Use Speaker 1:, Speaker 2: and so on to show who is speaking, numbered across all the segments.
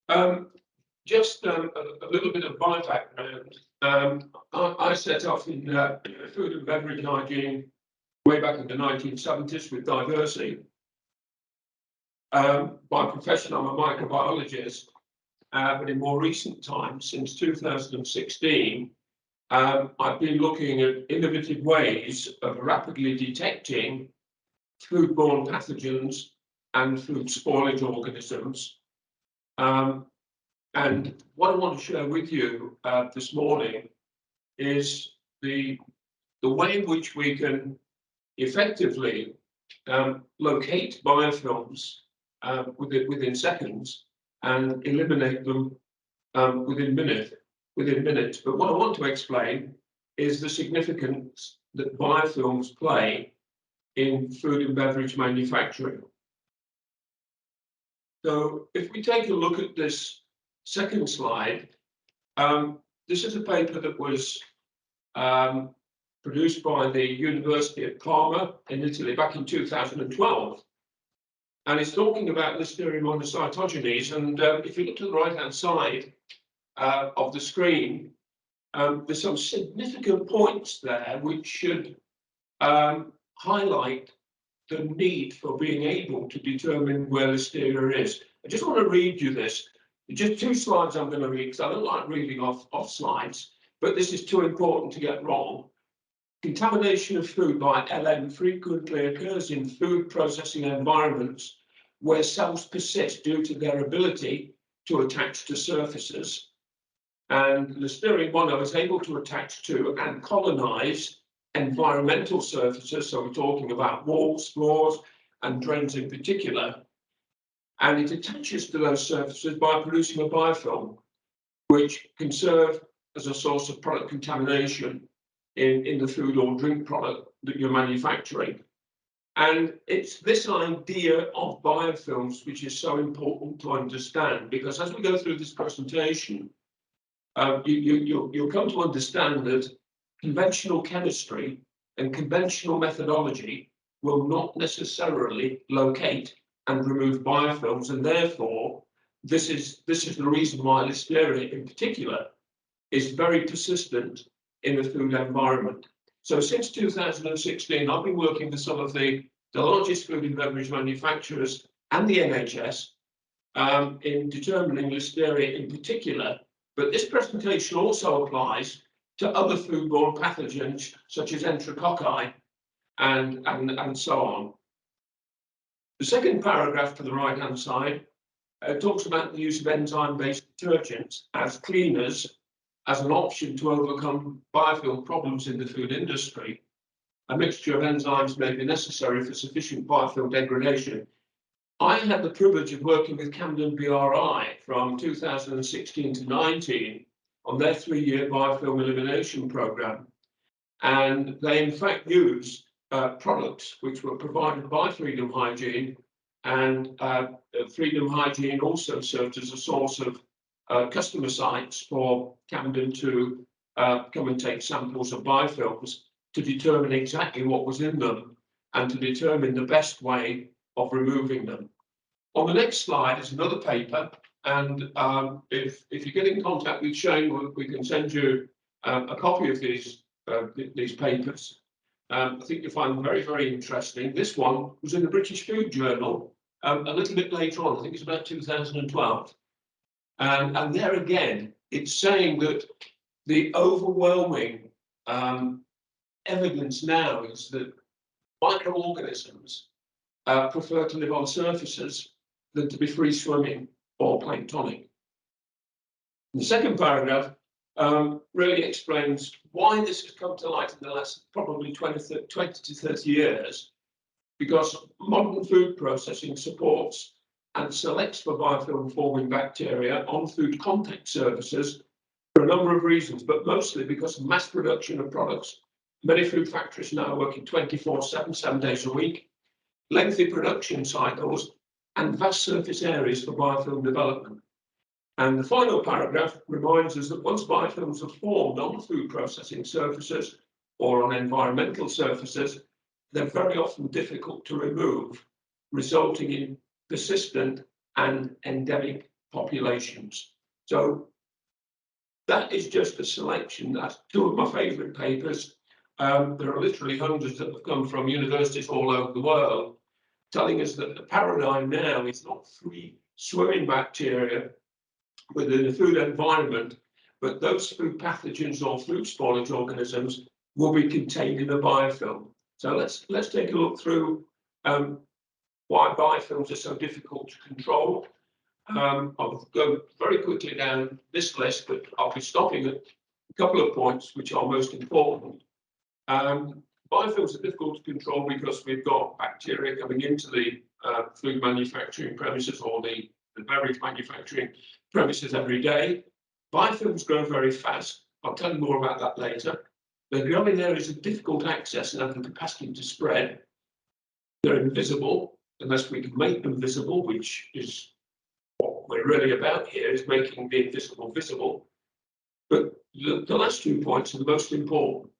Speaker 1: Um, just a little bit of my background. I set off in food and beverage hygiene way back in the 1970s with Diversey. By profession, I'm a microbiologist, but in more recent times, since 2016, I've been looking at innovative ways of rapidly detecting foodborne pathogens and food spoilage organisms. And what I want to share with you this morning is the way in which we can effectively locate biofilms within seconds and eliminate them within minutes. But what I want to explain is the significance that biofilms play in food and beverage manufacturing. So if we take a look at this second slide, this is a paper that was produced by the University of Parma in Italy back in 2012. And it's talking about Listeria monocytogenes. And if you look to the right-hand side of the screen, there's some significant points there which should highlight the need for being able to determine where Listeria is. I just want to read you this. Just two slides I'm going to read, because I don't like reading off slides, but this is too important to get wrong. Contamination of food by LM frequently occurs in food processing environments where cells persist due to their ability to attach to surfaces. And Listeria mono is able to attach to and colonize environmental surfaces, so we're talking about walls, floors, and drains in particular. And it attaches to those surfaces by producing a biofilm, which can serve as a source of product contamination in the food or drink product that you're manufacturing. And it's this idea of biofilms which is so important to understand, because as we go through this presentation, you'll come to understand that conventional chemistry and conventional methodology will not necessarily locate and remove biofilms, and therefore this is the reason why Listeria in particular is very persistent in the food environment. So since 2016, I've been working with some of the largest food and beverage manufacturers and the NHS in determining Listeria in particular, but this presentation also applies to other foodborne pathogens such as enterococci and so on. The second paragraph to the right-hand side talks about the use of enzyme-based detergents as cleaners as an option to overcome biofilm problems in the food industry. A mixture of enzymes may be necessary for sufficient biofilm degradation. I had the privilege of working with Camden BRI from 2016 to 19 on their 3-year biofilm elimination program. And they in fact used products which were provided by Freedom Hygiene, and Freedom Hygiene also served as a source of customer sites for Camden to come and take samples of biofilms to determine exactly what was in them and to determine the best way of removing them. On the next slide is another paper, and if you get in contact with Shane, we can send you a copy of these papers. I think you'll find them very, very interesting. This one was in the British Food Journal a little bit later on. I think it's about 2012. And there again, it's saying that the overwhelming evidence now is that microorganisms prefer to live on surfaces than to be free swimming or planktonic. The second paragraph really explains why this has come to light in the last probably 20 to 30 years, because modern food processing supports and selects for biofilm forming bacteria on food contact surfaces for a number of reasons, but mostly because of mass production of products. Many food factories now are working 24/7, 7 days a week, lengthy production cycles, and vast surface areas for biofilm development. And the final paragraph reminds us that once biofilms are formed on food processing surfaces or on environmental surfaces, they're very often difficult to remove, resulting in persistent and endemic populations. So that is just a selection. That's two of my favourite papers. There are literally hundreds that have come from universities all over the world, telling us that the paradigm now is not free swimming bacteria within the food environment, but those food pathogens or food spoilage organisms will be contained in a biofilm. So let's take a look through why biofilms are so difficult to control. I'll go very quickly down this list, but I'll be stopping at a couple of points which are most important. Biofilms are difficult to control because we've got bacteria coming into the food manufacturing premises or the beverage manufacturing premises every day. Biofilms grow very fast. I'll tell you more about that later. They're growing areas of difficult access and have the capacity to spread. They're invisible unless we can make them visible, which is what we're really about here, is making the invisible visible. But the last 2 points are the most important.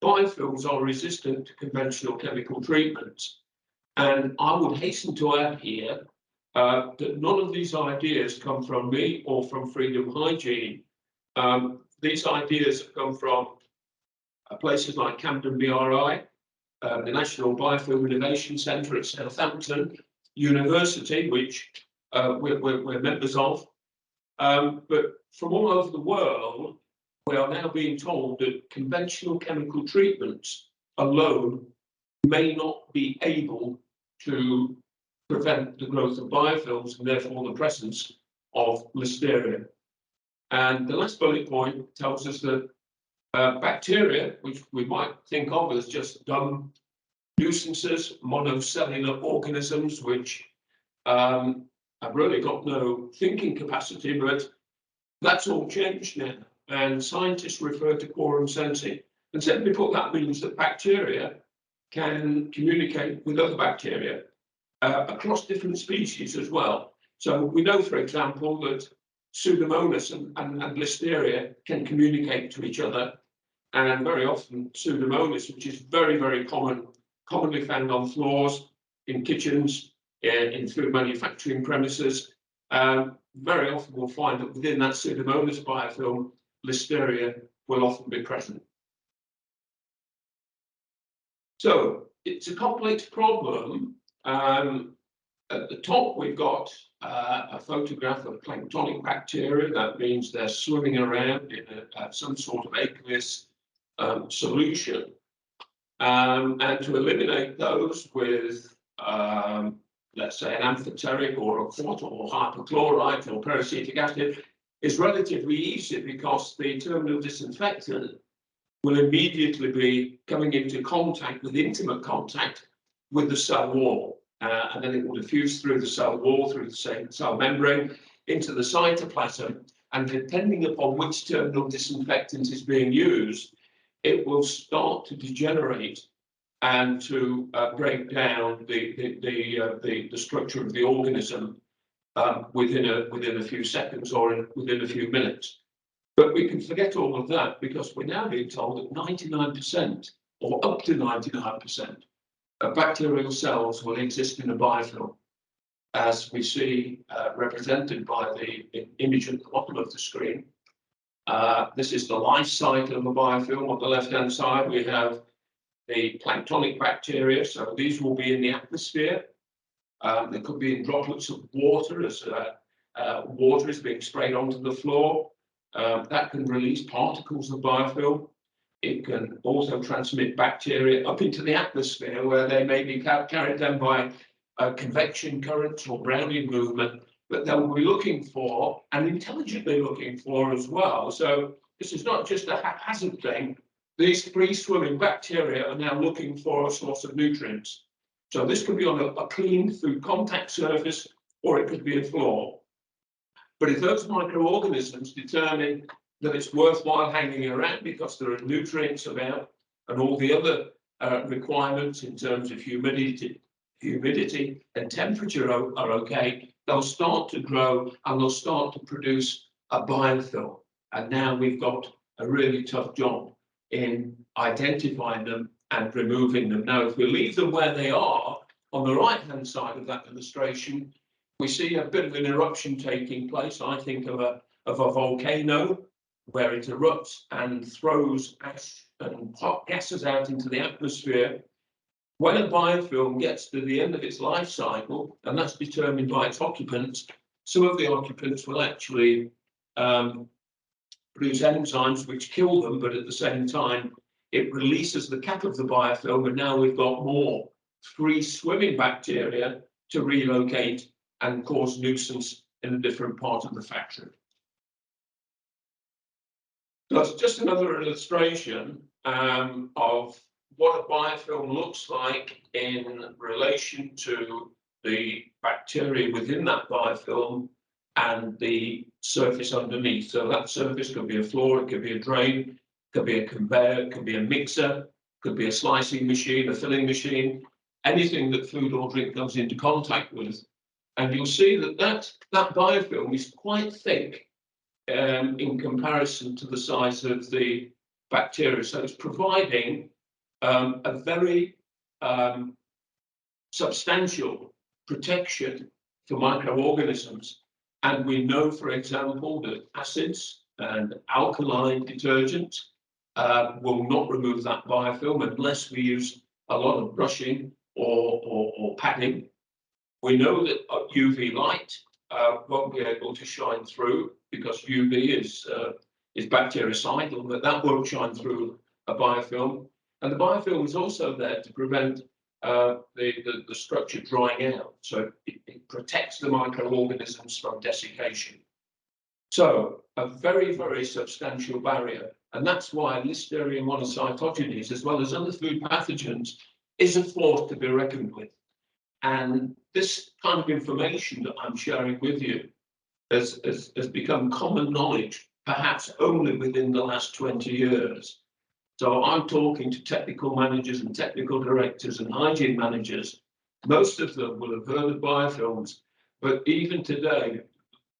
Speaker 1: Biofilms are resistant to conventional chemical treatments. And I would hasten to add here that none of these ideas come from me or from Freedom Hygiene. These ideas have come from places like Camden BRI, the National Biofilm Innovation Centre at Southampton University, which we're members of. But from all over the world, we are now being told that conventional chemical treatments alone may not be able to prevent the growth of biofilms and therefore the presence of Listeria. And the last bullet point tells us that bacteria, which we might think of as just dumb nuisances, monocellular organisms, which have really got no thinking capacity, but that's all changed now. And scientists refer to quorum sensing. And simply put, that means that bacteria can communicate with other bacteria across different species as well. So we know, for example, that Pseudomonas and Listeria can communicate to each other. And very often Pseudomonas, which is very, very commonly found on floors, in kitchens, in food manufacturing premises, very often we'll find that within that Pseudomonas biofilm, Listeria will often be present. So it's a complex problem. At the top, we've got a photograph of planktonic bacteria. That means they're swimming around in some sort of aqueous solution. And to eliminate those with, let's say, an amphoteric or a quat or hypochlorite or peracetic acid is relatively easy because the terminal disinfectant will immediately be coming into contact, with intimate contact, with the cell wall. And then it will diffuse through the cell wall, through the cell membrane, into the cytoplasm. And depending upon which terminal disinfectant is being used, it will start to degenerate and to break down the structure of the organism within a few seconds or within a few minutes. But we can forget all of that because we're now being told that 99% or up to 99% of bacterial cells will exist in a biofilm, as we see represented by the image at the bottom of the screen. This is the life cycle of a biofilm. On the left-hand side, we have the planktonic bacteria. So these will be in the atmosphere. They could be in droplets of water as water is being sprayed onto the floor. That can release particles of biofilm. It can also transmit bacteria up into the atmosphere, where they may be carried down by convection currents or Brownian movement, but they'll be looking for, and intelligently looking for as well. So this is not just a haphazard thing. These free-swimming bacteria are now looking for a source of nutrients. So this could be on a clean food contact surface, or it could be a floor. But if those microorganisms determine that it's worthwhile hanging around because there are nutrients about and all the other requirements in terms of humidity and temperature are okay, they'll start to grow and they'll start to produce a biofilm. And now we've got a really tough job in identifying them and removing them. Now, if we leave them where they are, on the right-hand side of that illustration, we see a bit of an eruption taking place. I think of a volcano where it erupts and throws ash and hot gases out into the atmosphere. When a biofilm gets to the end of its life cycle, and that's determined by its occupants, some of the occupants will actually produce enzymes which kill them, but at the same time, it releases the cap of the biofilm, and now we've got more free-swimming bacteria to relocate and cause nuisance in a different part of the factory. So that's just another illustration of what a biofilm looks like in relation to the bacteria within that biofilm and the surface underneath. So that surface could be a floor, it could be a drain, could be a conveyor, it could be a mixer, could be a slicing machine, a filling machine, anything that food or drink comes into contact with. And you'll see that that biofilm is quite thick in comparison to the size of the bacteria. So it's providing a very substantial protection for microorganisms. And we know, for example, that acids and alkaline detergents will not remove that biofilm unless we use a lot of brushing or padding. We know that UV light won't be able to shine through because UV is bactericidal, but that won't shine through a biofilm. And the biofilm is also there to prevent the structure drying out. So it protects the microorganisms from desiccation. So a very, very substantial barrier. And that's why Listeria monocytogenes, as well as other food pathogens, is a force to be reckoned with. And this kind of information that I'm sharing with you has become common knowledge, perhaps only within the last 20 years. So I'm talking to technical managers and technical directors and hygiene managers. Most of them will have heard of biofilms, but even today,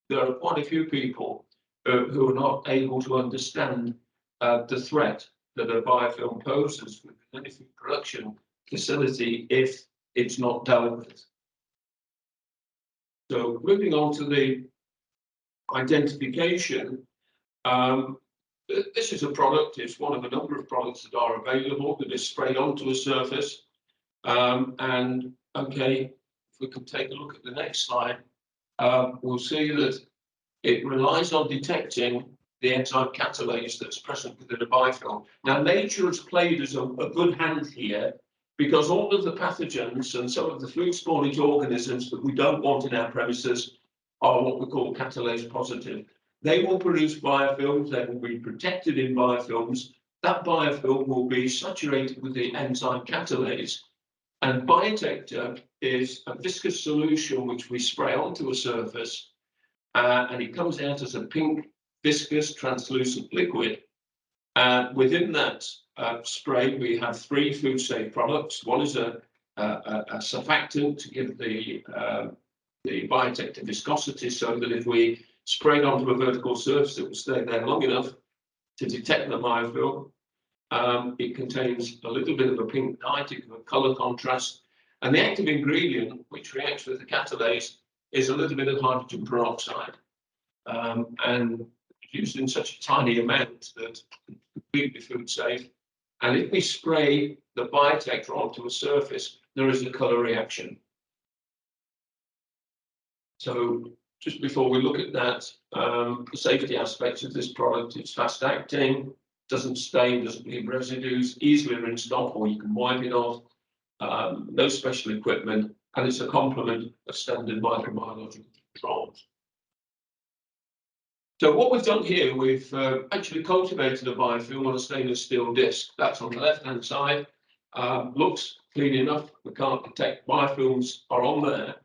Speaker 1: there are quite a few people who are not able to understand the threat that a biofilm poses with any food production facility if it's not dealt with. So moving on to the identification, this is a product, it's one of a number of products that are available that is sprayed onto a surface. And okay, if we can take a look at the next slide, we'll see that it relies on detecting the enzyme catalase that's present within a biofilm. Now, nature has played us a good hand here because all of the pathogens and some of the food spoilage organisms that we don't want in our premises are what we call catalase positive. They will produce biofilms, they will be protected in biofilms. That biofilm will be saturated with the enzyme catalase. And Biotector is a viscous solution which we spray onto a surface, and it comes out as a pink, viscous, translucent liquid. Within that spray, we have 3 food-safe products. One is a surfactant to give the Biotector viscosity so that if we spray it onto a vertical surface, it will stay there long enough to detect the biofilm. It contains a little bit of a pink dye to give a color contrast. And the active ingredient, which reacts with the catalase, is a little bit of hydrogen peroxide. And used in such a tiny amount that it's completely food safe. And if we spray the Biotector onto a surface, there is a color reaction. So just before we look at that, the safety aspects of this product, it's fast acting, doesn't stain, doesn't leave residues, easily rinsed off or you can wipe it off, no special equipment, and it's a complement of standard microbiological controls. So what we've done here, we've actually cultivated a biofilm on a stainless steel disc. That's on the left-hand side. Looks clean enough. We can't detect biofilms are on there.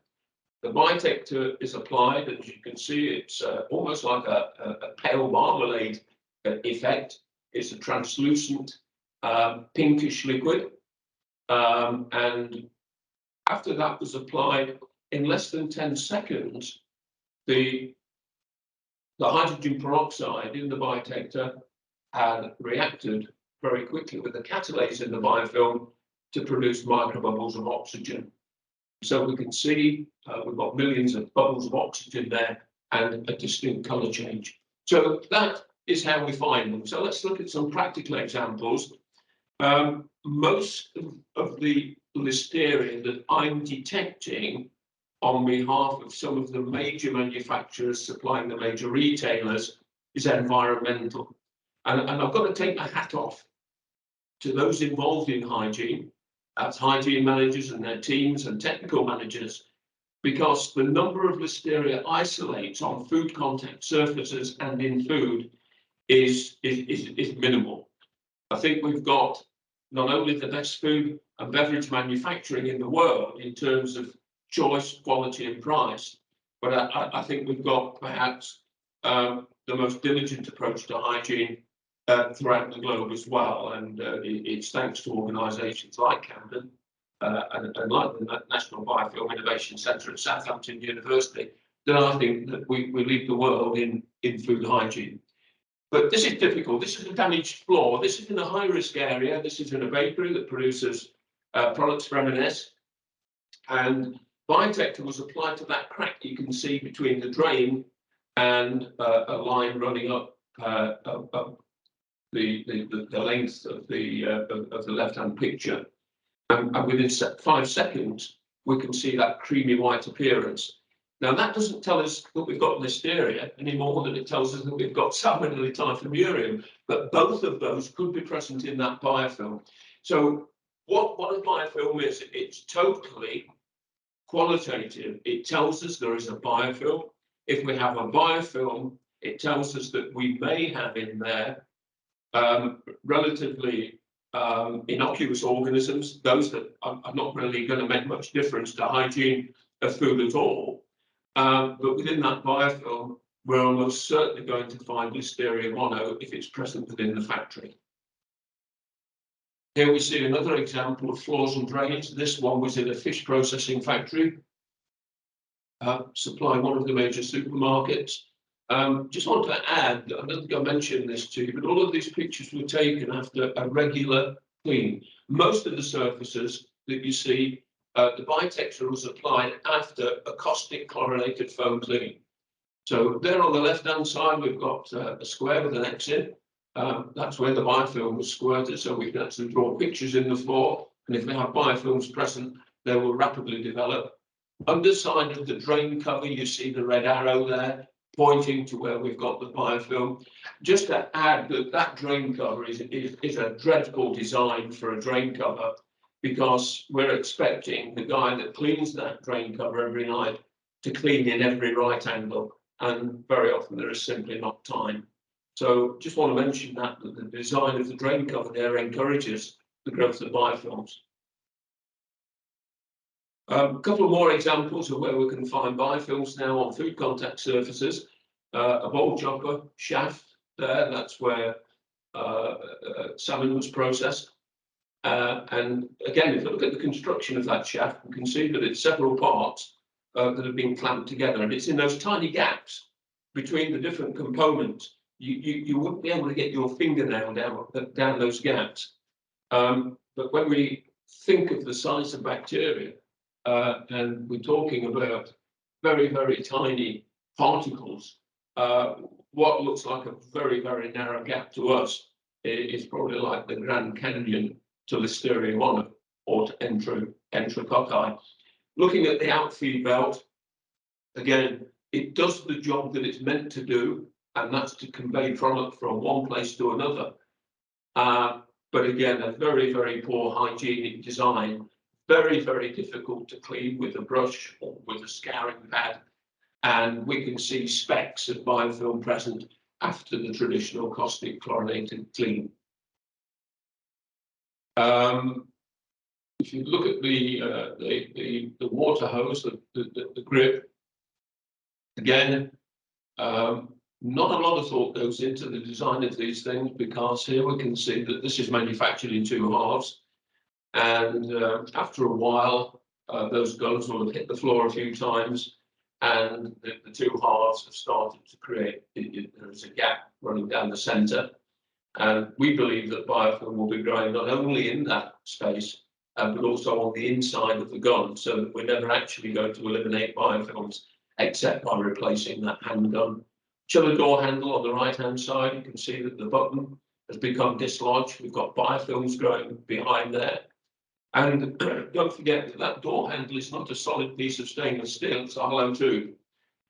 Speaker 1: The Biotector is applied, and as you can see, it's almost like a pale marmalade effect. It's a translucent pinkish liquid. And after that was applied, in less than 10 seconds, the hydrogen peroxide in the Biotector had reacted very quickly with the catalase in the biofilm to produce microbubbles of oxygen. So we can see we've got millions of bubbles of oxygen there and a distinct colour change. So that is how we find them. So let's look at some practical examples. Most of the listeria that I'm detecting on behalf of some of the major manufacturers supplying the major retailers is environmental. And I've got to take my hat off to those involved in hygiene, that's hygiene managers and their teams and technical managers, because the number of listeria isolates on food contact surfaces and in food is minimal. I think we've got not only the best food and beverage manufacturing in the world in terms of choice, quality and price, but I think we've got perhaps the most diligent approach to hygiene throughout the globe as well. And it's thanks to organisations like Camden and like the National Biofilm Innovation Centre at Southampton University that I think that we lead the world in food hygiene. But this is difficult. This is a damaged floor. This is in a high-risk area. This is in a bakery that produces products for M&S. And biotector was applied to that crack you can see between the drain and a line running up the length of the left-hand picture. And within 5 seconds, we can see that creamy white appearance. Now, that doesn't tell us that we've got listeria any more than it tells us that we've got salmonella typhimurium, but both of those could be present in that biofilm. So what a biofilm is, it's totally qualitative. It tells us there is a biofilm. If we have a biofilm, it tells us that we may have in there relatively innocuous organisms, those that are not really going to make much difference to hygiene of food at all. But within that biofilm, we're almost certainly going to find Listeria mono if it's present within the factory. Here we see another example of floors and drains. This one was in a fish processing factory, supplying one of the major supermarkets. Just want to add, I don't think I mentioned this to you, but all of these pictures were taken after a regular clean. Most of the surfaces that you see, the bitexture was applied after a caustic chlorinated foam clean. So there on the left-hand side, we've got a square with an X in. That's where the biofilm was squirted, so we can actually draw pictures in the floor. And if we have biofilms present, they will rapidly develop. Underside of the drain cover, you see the red arrow there, pointing to where we've got the biofilm. Just to add that that drain cover is a dreadful design for a drain cover, because we're expecting the guy that cleans that drain cover every night to clean in every right angle, and very often there is simply not time. So just want to mention that the design of the drain cover there encourages the growth of biofilms. A couple more examples of where we can find biofilms now on food contact surfaces. A bowl chopper shaft there, that's where salmon was processed. And again, if you look at the construction of that shaft, you can see that it's several parts that have been clamped together, and it's in those tiny gaps between the different components. You wouldn't be able to get your fingernail down those gaps. But when we think of the size of bacteria, and we're talking about very, very tiny particles, what looks like a very, very narrow gap to us is probably like the Grand Canyon to Listeria mono or to Enterococci. Looking at the outfeed belt, again, it does the job that it's meant to do, and that's to convey product from one place to another. But again, a very, very poor hygienic design, very, very difficult to clean with a brush or with a scouring pad. And we can see specks of biofilm present after the traditional caustic chlorinated clean. If you look at the water hose, the grip, again, not a lot of thought goes into the design of these things, because here we can see that this is manufactured in 2 halves. And after a while, those guns will have hit the floor a few times, and the 2 halves have started to create, there is a gap running down the centre. And we believe that biofilm will be growing not only in that space, but also on the inside of the gun, so that we're never actually going to eliminate biofilms except by replacing that handgun. Chiller door handle on the right-hand side, you can see that the button has become dislodged. We've got biofilms growing behind there. And don't forget that that door handle is not a solid piece of stainless steel, it's a hollow tube.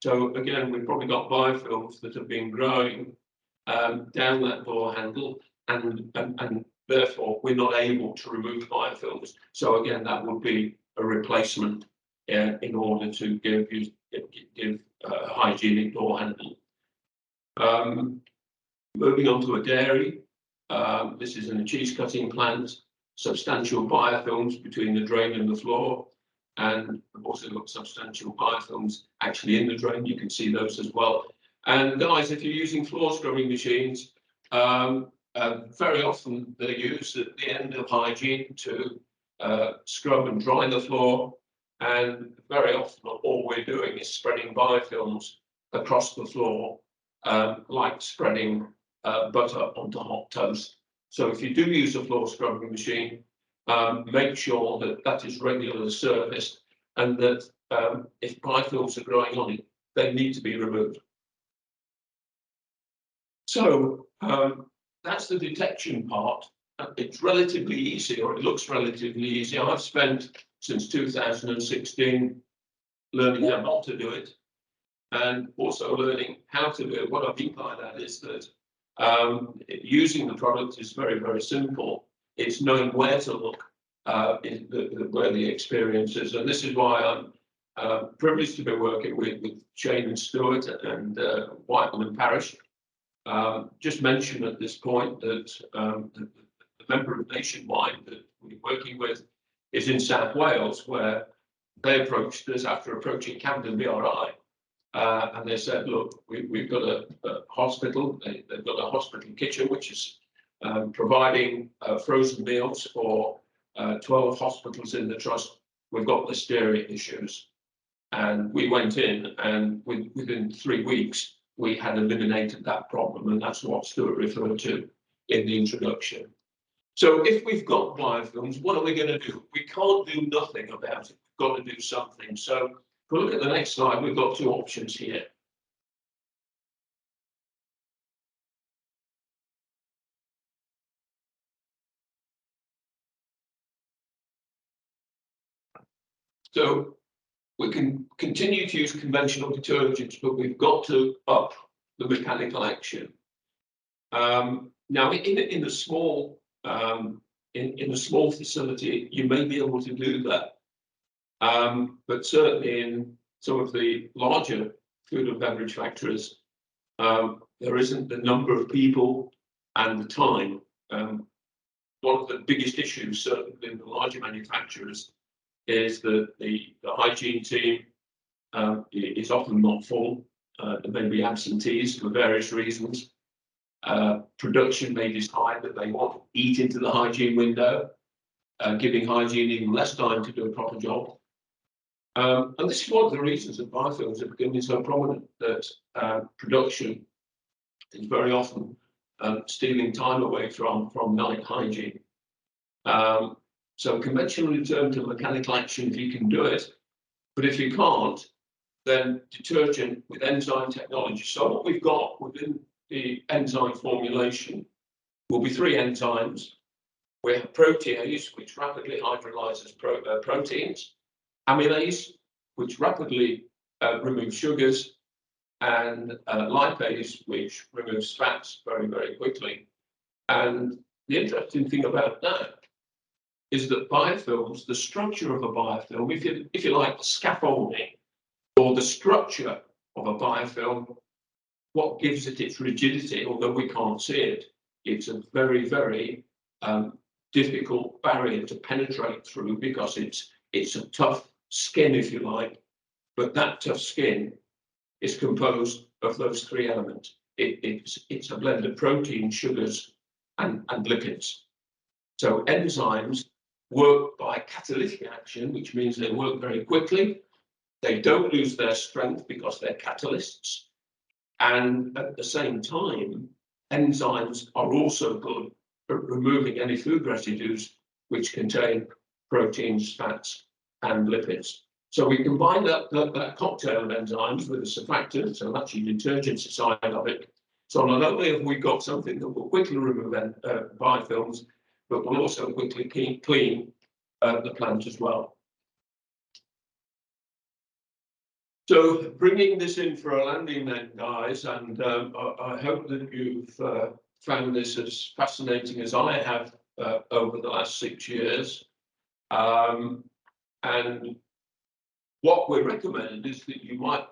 Speaker 1: So again, we've probably got biofilms that have been growing down that door handle, and therefore we're not able to remove biofilms. So again, that would be a replacement in order to give a hygienic door handle. Moving on to a dairy, this is in a cheese cutting plant. Substantial biofilms between the drain and the floor, and we've also got substantial biofilms actually in the drain. You can see those as well. And guys, if you're using floor scrubbing machines, very often they're used at the end of hygiene to scrub and dry the floor, and very often all we're doing is spreading biofilms across the floor, like spreading butter onto hot toast. So if you do use a floor scrubbing machine, make sure that that is regularly serviced, and that if biofilms are growing on it, they need to be removed. So that's the detection part. It's relatively easy, or it looks relatively easy. I've spent since 2016 learning how not to do it, and also learning how to do it. What I mean by that is that using the product is very, very simple. It's knowing where to look, where the experience is. And this is why I'm privileged to be working with Shane and Stewart and Whiteman and Parrish. Just mention at this point that the member of Nationwide that we're working with is in South Wales, where they approached us after approaching Camden BRI. And they said, look, we've got a hospital, they've got a hospital kitchen, which is providing frozen meals for 12 hospitals in the trust. We've got listeria issues. And we went in, and within 3 weeks, we had eliminated that problem. And that's what Stuart referred to in the introduction. So if we've got biofilms, what are we going to do? We can't do nothing about it. We've got to do something. So if we look at the next slide, we've got two options here. So we can continue to use conventional detergents, but we've got to up the mechanical action. Now, in a small facility, you may be able to do that, but certainly in some of the larger food and beverage factories, there isn't the number of people and the time. One of the biggest issues, certainly in the larger manufacturers, is that the hygiene team is often not full. There may be absentees for various reasons. Production may decide that they want to eat into the hygiene window, giving hygiene even less time to do a proper job. And this is one of the reasons that biofilms are becoming so prominent, that production is very often stealing time away from night hygiene. So conventional return to mechanical action if you can do it, but if you can't, then detergent with enzyme technology. So what we've got within the enzyme formulation will be 3 enzymes. We have protease, which rapidly hydrolyzes proteins, amylase, which rapidly removes sugars, and lipase, which removes fats very, very quickly. And the interesting thing about that is that biofilms, the structure of a biofilm, if you like, the scaffolding or the structure of a biofilm, what gives it its rigidity, although we can't see it, it's a very, very difficult barrier to penetrate through, because it's a tough skin, if you like, but that tough skin is composed of those 3 elements. It's a blend of protein, sugars, and lipids. So enzymes work by catalytic action, which means they work very quickly. They don't lose their strength because they're catalysts. And at the same time, enzymes are also good at removing any food residues which contain proteins, fats, and lipids. So we combine that cocktail of enzymes with a surfactant, so actually detergent side of it. So not only have we got something that will quickly remove biofilms, but will also quickly clean the plant as well. So bringing this in for a landing then, guys, and I hope that you've found this as fascinating as I have over the last 6 years. And what we recommend is that you might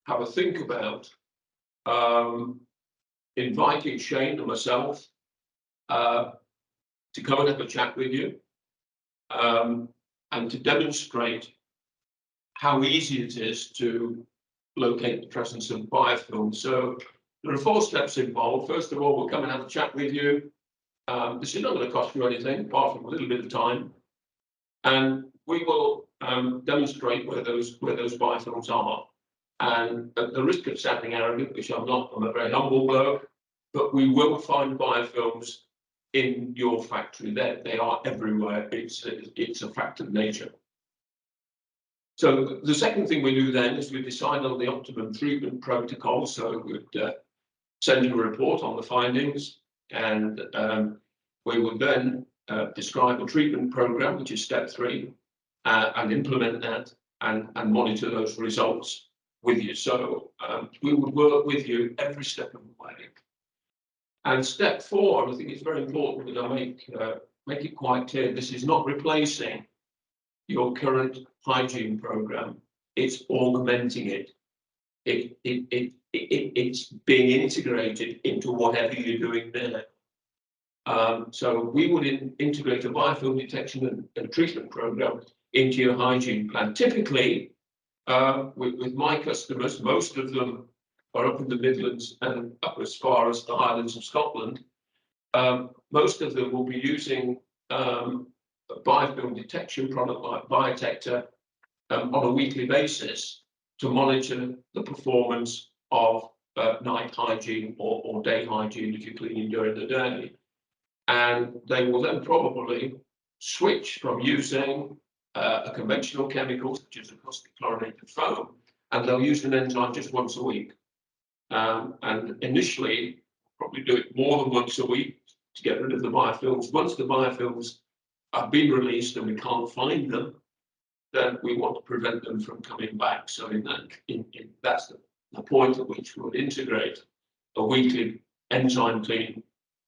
Speaker 1: have a think about inviting Shane and myself to come and have a chat with you and to demonstrate how easy it is to locate the presence of biofilm. So there are 4 steps involved. First of all, we'll come and have a chat with you. This is not going to cost you anything apart from a little bit of time, and we will demonstrate where those biofilms are. And at the risk of sounding arrogant, which I'm not, I'm a very humble bloke, but we will find biofilms in your factory. They are everywhere. It's a fact of nature. So the second thing we do then is we decide on the optimum treatment protocol. So we'd send you a report on the findings, and we would then describe a treatment program, which is step 3, and implement that and monitor those results with you. So we would work with you every step of the way. And step 4, I think it's very important that I make it quite clear, this is not replacing your current hygiene program. It's augmenting it. It's being integrated into whatever you're doing there. So we would integrate a biofilm detection and treatment program into your hygiene plan. Typically, with my customers, most of them are up in the Midlands and up as far as the Highlands of Scotland. Most of them will be using a biofilm detection product like Biodetector on a weekly basis to monitor the performance of night hygiene or day hygiene if you're cleaning during the day. And they will then probably switch from using a conventional chemical, such as a caustic chlorinated foam, and they'll use an enzyme just once a week. And initially, probably do it more than once a week to get rid of the biofilms. Once the biofilms have been released and we can't find them, then we want to prevent them from coming back. So that's the point at which we would integrate a weekly enzyme clean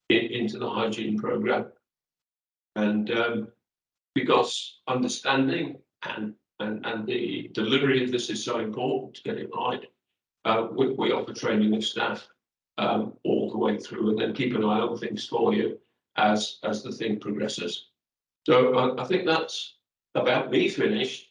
Speaker 1: into the hygiene program. And because understanding and the delivery of this is so important to get it right, we offer training of staff all the way through, and then keep an eye on things for you as the thing progresses. So I think that's about me finished.